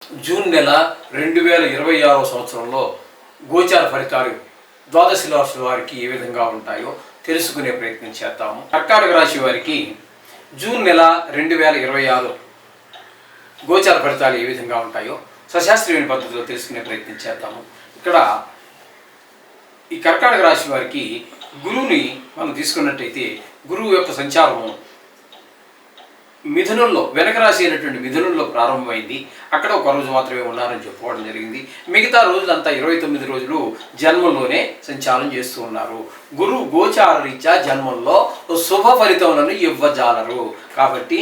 June నెల 2026 సంవత్సరంలో గోచార ఫలితాలు ద్వాదశ రాశి వారికి ఏ విధంగా ఉంటాయో తెలుసుకునే ప్రయత్నం చేద్దాము. కర్కాటక రాశి వారికి జూన్ నెల 2026 గోచార ఫలితాలు ఏ విధంగా ఉంటాయో సశాస్త్రీయ పద్ధతిలో తెలుసుకునే ప్రయత్నం చేద్దాము. ఇక్కడ ఈ కర్కాటక రాశి వారికి గురువుని మనం తీసుకున్నట్టయితే గురువు యొక్క సంచారం మిథునంలో, వెనక రాశి అయినటువంటి మిథునంలో ప్రారంభమైంది. అక్కడ ఒక రోజు మాత్రమే ఉన్నారని చెప్పుకోవడం జరిగింది. మిగతా రోజులంతా 29 రోజులు జన్మంలోనే సంచారం చేస్తూ ఉన్నారు. గురువు గోచార రీత్యా జన్మంలో శుభ ఫలితములను ఇవ్వజాలరు. కాబట్టి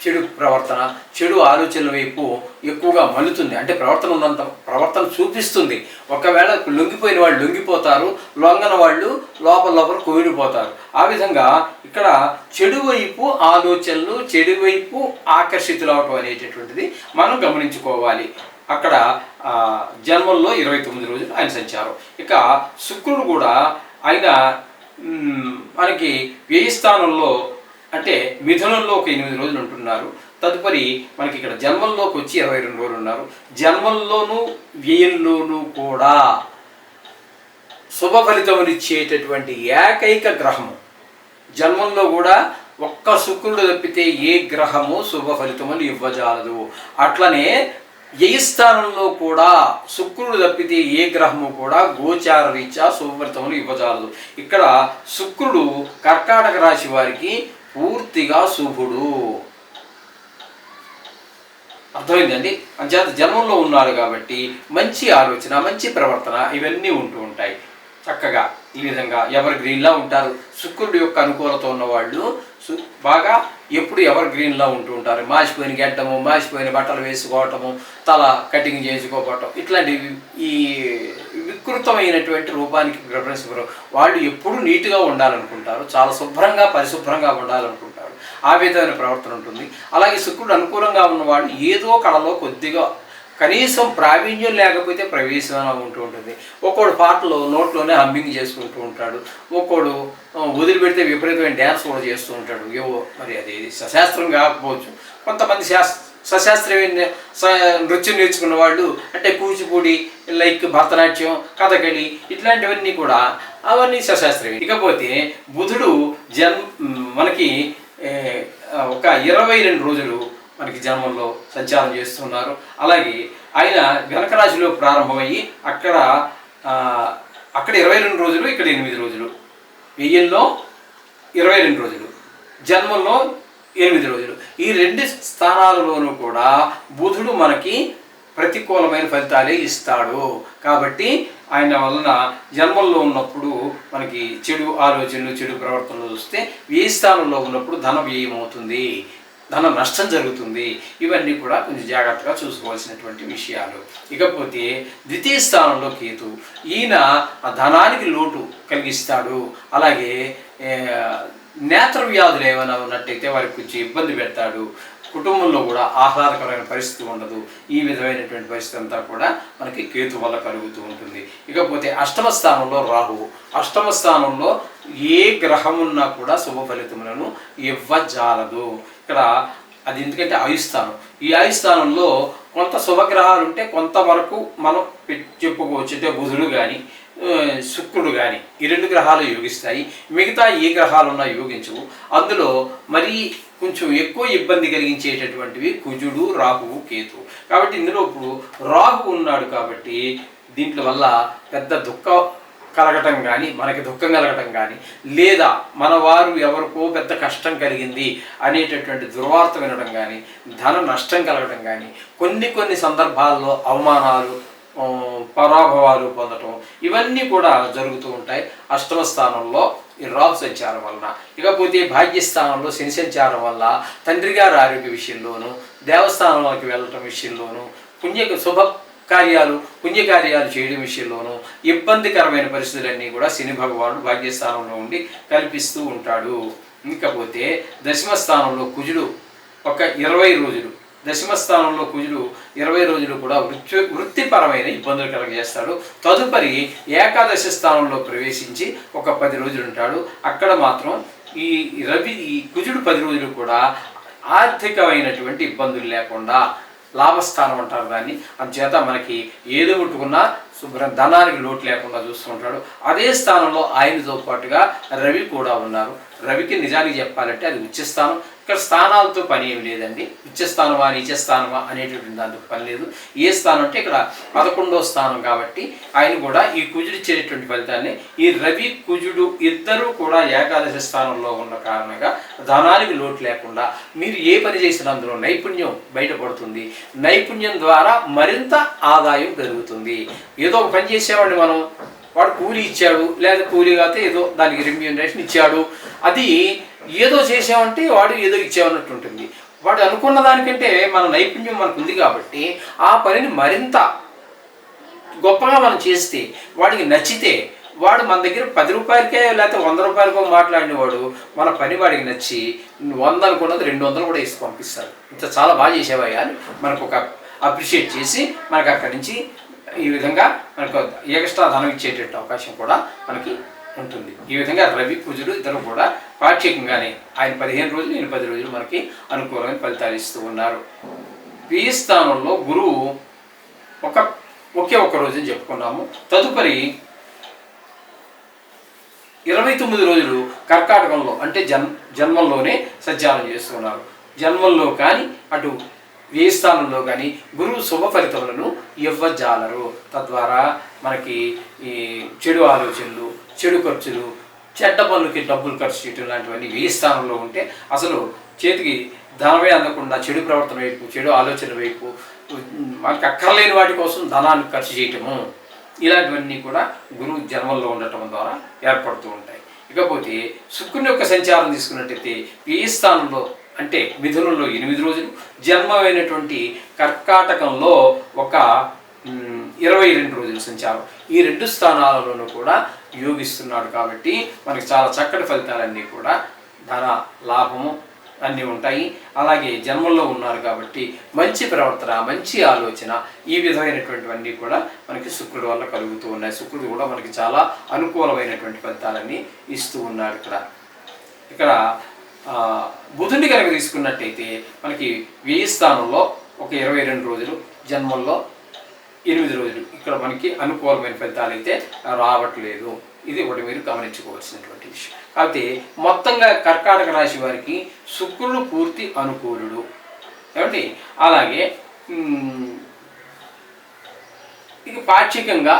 చెడు ప్రవర్తన, చెడు ఆలోచనల వైపు ఎక్కువగా మలుతుంది. అంటే ప్రవర్తన చూపిస్తుంది. ఒకవేళ లొంగిపోయిన వాళ్ళు లొంగిపోతారు, లొంగన వాళ్ళు లోపల కోవిడిపోతారు. ఆ విధంగా ఇక్కడ చెడు వైపు ఆలోచనలు, చెడు వైపు ఆకర్షితులు అవటం అనేటటువంటిది మనం గమనించుకోవాలి. అక్కడ జన్మంలో 29 రోజులు ఆయన సంచారం. ఇక శుక్రుడు కూడా ఆయన మనకి వ్యయ స్థానంలో, అంటే మిథునంలో ఒక 8 రోజులు ఉంటున్నారు. తదుపరి మనకి ఇక్కడ జన్మంలోకి వచ్చి 22 రోజులు ఉన్నారు. జన్మంలోనూ వ్యయంలోనూ కూడా శుభ ఫలితమునిచ్చేటటువంటి ఏకైక గ్రహము. జన్మంలో కూడా ఒక్క శుక్రుడు తప్పితే ఏ గ్రహము శుభ ఫలితములు ఇవ్వజాలదు. అట్లనే వ్యయస్థానంలో కూడా శుక్రుడు తప్పితే ఏ గ్రహము కూడా గోచార రీత్యా శుభ ఫలితములు ఇవ్వజాలదు. ఇక్కడ శుక్రుడు కర్కాటక రాశి వారికి పూర్తిగా శుభుడు. అర్థమైందండి. అంచేత జన్మంలో ఉన్నాడు కాబట్టి మంచి ఆలోచన, మంచి ప్రవర్తన ఇవన్నీ ఉంటూ ఉంటాయి. చక్కగా ఈ విధంగా ఎవర్ గ్రీన్లా ఉంటారు. శుక్రుడి యొక్క అనుకూలత ఉన్నవాళ్ళు బాగా ఎప్పుడు ఎవర్ గ్రీన్లా ఉంటూ ఉంటారు. మాసిపోయిన గెడ్డము, మాసిపోయిన బట్టలు వేసుకోవటము, తల కటింగ్ చేసుకోవటం, ఇట్లాంటివి ఈ వికృతమైనటువంటి రూపానికి ప్రిఫరెన్స్ ఇవ్వరు. వాళ్ళు ఎప్పుడు నీట్గా ఉండాలనుకుంటారు, చాలా శుభ్రంగా పరిశుభ్రంగా ఉండాలనుకుంటారు. ఆ విధమైన ప్రవర్తన ఉంటుంది. అలాగే శుక్రుడు అనుకూలంగా ఉన్నవాళ్ళు ఏదో కళలో కొద్దిగా కనీసం ప్రావీణ్యం లేకపోతే ప్రవేశం ఉంటూ ఉంటుంది. ఒక్కోడు పాటలు నోట్లోనే హమ్మింగ్ చేసుకుంటూ ఉంటాడు. ఒక్కోడు వదిలిపెడితే విపరీతమైన డ్యాన్స్ కూడా చేస్తూ ఉంటాడు. ఏవో మరి అది సశాస్త్రం కాకపోవచ్చు. కొంతమంది సశాస్త్రీయ నృత్యం నేర్చుకున్న వాళ్ళు, అంటే కూచిపూడి, లైక్ భరతనాట్యం, కథకళి, ఇట్లాంటివన్నీ కూడా అవన్నీ సశాస్త్రీయం. ఇకపోతే బుధుడు మనకి ఒక 22 రోజులు మనకి జన్మంలో సంచారం చేస్తున్నారు. అలాగే ఆయన వెనక రాశిలో ప్రారంభమయ్యి అక్కడ 22 రోజులు, ఇక్కడ 8 రోజులు, వ్యయంలో 22 రోజులు, జన్మంలో 8 రోజులు. ఈ 2 స్థానాలలోనూ కూడా బుధుడు మనకి ప్రతికూలమైన ఫలితాలే ఇస్తాడు. కాబట్టి ఆయన వలన జన్మంలో ఉన్నప్పుడు మనకి చెడు ఆలోచనలు, చెడు ప్రవర్తనలు చూస్తే వ్యయ స్థానంలో ఉన్నప్పుడు ధన వ్యయం అవుతుంది, ధన నష్టం జరుగుతుంది. ఇవన్నీ కూడా కొంచెం జాగ్రత్తగా చూసుకోవాల్సినటువంటి విషయాలు. ఇకపోతే ద్వితీయ స్థానంలో కేతు, ఈయన ధనానికి లోటు కలిగిస్తాడు. అలాగే నేత్ర వ్యాధులు ఏమైనా ఉన్నట్టయితే వారికి కొంచెం ఇబ్బంది పెడతాడు. కుటుంబంలో కూడా ఆహ్లాదకరమైన పరిస్థితి ఉండదు. ఈ విధమైనటువంటి పరిస్థితి అంతా కూడా మనకి కేతు వల్ల కలుగుతూ ఉంటుంది. ఇకపోతే అష్టమ స్థానంలో రాహువు. అష్టమ స్థానంలో ఏ గ్రహం ఉన్నా కూడా శుభ ఫలితములను ఇవ్వజాలదు. ఇక్కడ అది ఎందుకంటే ఆయుస్థానం. ఈ ఆయుస్థానంలో కొంత శుభగ్రహాలు ఉంటే కొంతవరకు మనం చెప్పుకోవచ్చు. అంటే బుధుడు కానీ శుక్రుడు కానీ ఈ 2 గ్రహాలు యోగిస్తాయి. మిగతా ఏ గ్రహాలు ఉన్నా యోగించవు. అందులో మరీ కొంచెం ఎక్కువ ఇబ్బంది కలిగించేటటువంటివి కుజుడు, రాహువు, కేతు. కాబట్టి ఇందులో ఇప్పుడు రాహు ఉన్నాడు కాబట్టి దీంట్లో వల్ల పెద్ద దుఃఖం కలగటం కానీ, మనకి దుఃఖం కలగటం కానీ, లేదా మన వారు ఎవరికో పెద్ద కష్టం కలిగింది అనేటటువంటి దుర్వార్త వినడం కానీ, ధన నష్టం కలగటం కానీ, కొన్ని సందర్భాల్లో అవమానాలు, పరాభవాలు పొందటం, ఇవన్నీ కూడా జరుగుతూ ఉంటాయి అష్టమ స్థానంలో ఈ రాహు సంచారం వలన. ఇకపోతే భాగ్యస్థానంలో శని సంచారం వల్ల తండ్రి గారి ఆరోగ్య విషయంలోనూ, దేవస్థానంలోకి వెళ్ళటం విషయంలోనూ, పుణ్యకార్యాలు చేయడం విషయంలోనూ ఇబ్బందికరమైన పరిస్థితులన్నీ కూడా శని భగవానుడు భాగ్యస్థానంలో ఉండి కల్పిస్తూ ఉంటాడు. ఇకపోతే దశమ స్థానంలో కుజుడు ఒక 20 రోజులు, దశమ స్థానంలో కుజుడు 20 రోజులు కూడా వృత్తిపరమైన ఇబ్బందులు కలగజేస్తాడు. తదుపరి ఏకాదశ స్థానంలో ప్రవేశించి ఒక 10 రోజులు ఉంటాడు. అక్కడ మాత్రం ఈ కుజుడు 10 రోజులు కూడా ఆర్థికమైనటువంటి ఇబ్బందులు లేకుండా లాభస్థానం అంటారు దాన్ని. అందుచేత మనకి ఏదో ముట్టుకున్నా శుభ్రం ధనానికి లోటు లేకుండా చూస్తూ ఉంటాడు. అదే స్థానంలో ఆయనతో పాటుగా రవి కూడా ఉన్నారు. రవికి నిజానికి చెప్పాలంటే అది ఉచ్చస్థానం. ఇక్కడ స్థానాలతో పని ఏమి లేదండి. ఉచ్చస్థానమా నీచస్థానమా అనేటువంటి దాంతో పని లేదు. ఏ స్థానం అంటే ఇక్కడ 11వ స్థానం కాబట్టి ఆయన కూడా ఈ కుజుడు ఇచ్చేటటువంటి ఫలితాన్ని, ఈ రవి కుజుడు ఇద్దరూ కూడా ఏకాదశి స్థానంలో ఉన్న కారణంగా ధనానికి లోటు లేకుండా మీరు ఏ పని చేసినా అందులో నైపుణ్యం బయటపడుతుంది. నైపుణ్యం ద్వారా మరింత ఆదాయం పెరుగుతుంది. ఏదో ఒక పని చేసేవాడిని మనం, వాడు కూలీ ఇచ్చాడు, లేదా కూలీ కాకపోతే ఏదో దానికి రెమ్యూనరేషన్ ఇచ్చాడు, అది ఏదో చేసామంటే వాడు ఏదో ఇచ్చామన్నట్టు ఉంటుంది. వాడు అనుకున్న దానికంటే మన నైపుణ్యం మనకు ఉంది కాబట్టి ఆ పనిని మరింత గొప్పగా మనం చేస్తే, వాడికి నచ్చితే, వాడు మన దగ్గర 10 రూపాయలకే లేకపోతే 100 రూపాయలకో మాట్లాడినవాడు మన పని వాడికి నచ్చి 100 అనుకున్నది 200 కూడా వేసి పంపిస్తాడు. ఇంత చాలా బాగా చేసేవయ్యా అని మనకు ఒక అప్రిషియేట్ చేసి మనకు అక్కడి నుంచి ఈ విధంగా మనకు ఎక్స్ట్రా ధనం ఇచ్చేటట్టు అవకాశం కూడా మనకి ఉంటుంది. ఈ విధంగా రవి కుజుడు ఇద్దరు కూడా పాక్షికంగానే ఆయన 15 రోజులు, ఈయన 10 రోజులు మనకి అనుకూలమైన ఫలితాలు ఇస్తూ ఉన్నారు. ఈ స్థానంలో గురువు ఒకే ఒక్క రోజు అని చెప్పుకున్నాము. తదుపరి 29 రోజులు కర్కాటకంలో అంటే జన్మంలోనే సంచారం చేస్తున్నారు. జన్మంలో కానీ అటు ఏ స్థానంలో కానీ గురువు శుభ ఫలితములను ఇవ్వజాలరు. తద్వారా మనకి ఈ చెడు ఆలోచనలు, చెడు ఖర్చులు, చెడ్డ పనులకి డబ్బులు ఖర్చు చేయటం లాంటివన్నీ ఏ స్థానంలో ఉంటే అసలు చేతికి ధనమే అందకుండా చెడు ప్రవర్తన వైపు, చెడు ఆలోచన వైపు, మనకి అక్కర్లేని వాటి కోసం ధనాన్ని ఖర్చు చేయటము, ఇలాంటివన్నీ కూడా గురువు జన్మంలో ఉండటం ద్వారా ఏర్పడుతూ ఉంటాయి. ఇకపోతే శుక్రుని యొక్క సంచారం తీసుకున్నట్టయితే ఏ స్థానంలో అంటే మిథునంలో 8 రోజులు, జన్మమైనటువంటి కర్కాటకంలో ఒక 22 రోజుల సంచారం. ఈ 2 స్థానాలలోనూ కూడా యోగిస్తున్నాడు కాబట్టి మనకి చాలా చక్కటి ఫలితాలన్నీ కూడా ధన లాభము అన్నీ ఉంటాయి. అలాగే జన్మల్లో ఉన్నారు కాబట్టి మంచి ప్రవర్తన, మంచి ఆలోచన, ఈ విధమైనటువంటివన్నీ కూడా మనకి శుక్రుడి వల్ల కలుగుతూ ఉన్నాయి. శుక్రుడు కూడా మనకి చాలా అనుకూలమైనటువంటి ఫలితాలన్నీ ఇస్తూ ఉన్నాడు. ఇక్కడ బుధుని కనుక తీసుకున్నట్టయితే మనకి వ్యయ స్థానంలో ఒక 22 రోజులు, జన్మల్లో 8 రోజులు. ఇక్కడ మనకి అనుకూలమైన ఫలితాలు అయితే రావట్లేదు. ఇది ఒకటి మీరు గమనించుకోవాల్సినటువంటి విషయం. కాబట్టి మొత్తంగా కర్కాటక రాశి వారికి శుక్రుడు పూర్తి అనుకూలుడు ఏమండి. అలాగే ఇక పాక్షికంగా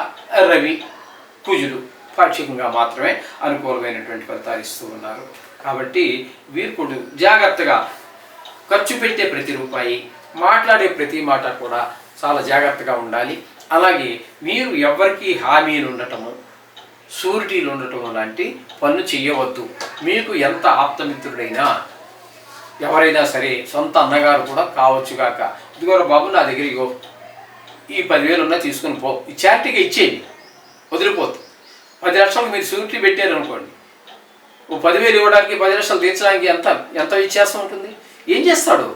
రవి కుజుడు పాక్షికంగా మాత్రమే అనుకూలమైనటువంటి ఫలితాలు ఇస్తూ ఉన్నారు. కాబట్టి వీరు కూడా జాగ్రత్తగా ఖర్చు పెట్టే ప్రతి రూపాయి, మాట్లాడే ప్రతి మాట కూడా చాలా జాగ్రత్తగా ఉండాలి. అలాగే మీరు ఎవరికి హామీలు ఉండటము, షూరిటీలు ఉండటము లాంటి పనులు చేయవద్దు. మీకు ఎంత ఆప్తమిత్రుడైనా, ఎవరైనా సరే, సొంత అన్నగారు కూడా కావచ్చుగాక, ఇదిగోరా బాబు నా దగ్గర ఇగో ఈ 10,000 ఉన్నా తీసుకుని పో, ఈ చారిటీగా ఇచ్చేయండి, వదిలిపోతుంది. 10 లక్షలకు మీరు షూరిటీ పెట్టారనుకోండి, ఓ 10,000 ఇవ్వడానికి 10 లక్షలు తీర్చడానికి ఎంత వ్యత్యాసం ఉంటుంది? ఏం చేస్తాడు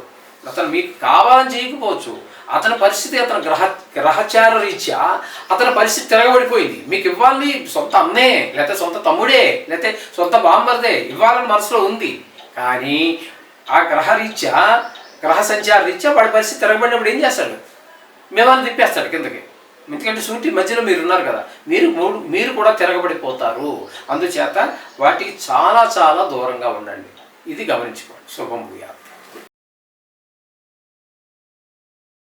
అతను? మీకు కావాలని చేయకపోవచ్చు, అతని పరిస్థితి, అతని గ్రహచార రీత్యా అతని పరిస్థితి తిరగబడిపోయింది. మీకు ఇవ్వాలి, సొంత అన్నే లేకపోతే సొంత తమ్ముడే లేకపోతే సొంత బామ్మర్దే ఇవ్వాలని మనసులో ఉంది. కానీ ఆ గ్రహ సంచార రీత్యా వాడి పరిస్థితి తిరగబడినప్పుడు ఏం చేస్తాడు? మేమని తిప్పేస్తాడు కిందకి. ఎందుకంటే సూటి మధ్యలో మీరు ఉన్నారు కదా, మీరు కూడా తిరగబడిపోతారు. అందుచేత వాటికి చాలా చాలా దూరంగా ఉండండి. ఇది గమనించుకోండి. శుభం భూయాత్.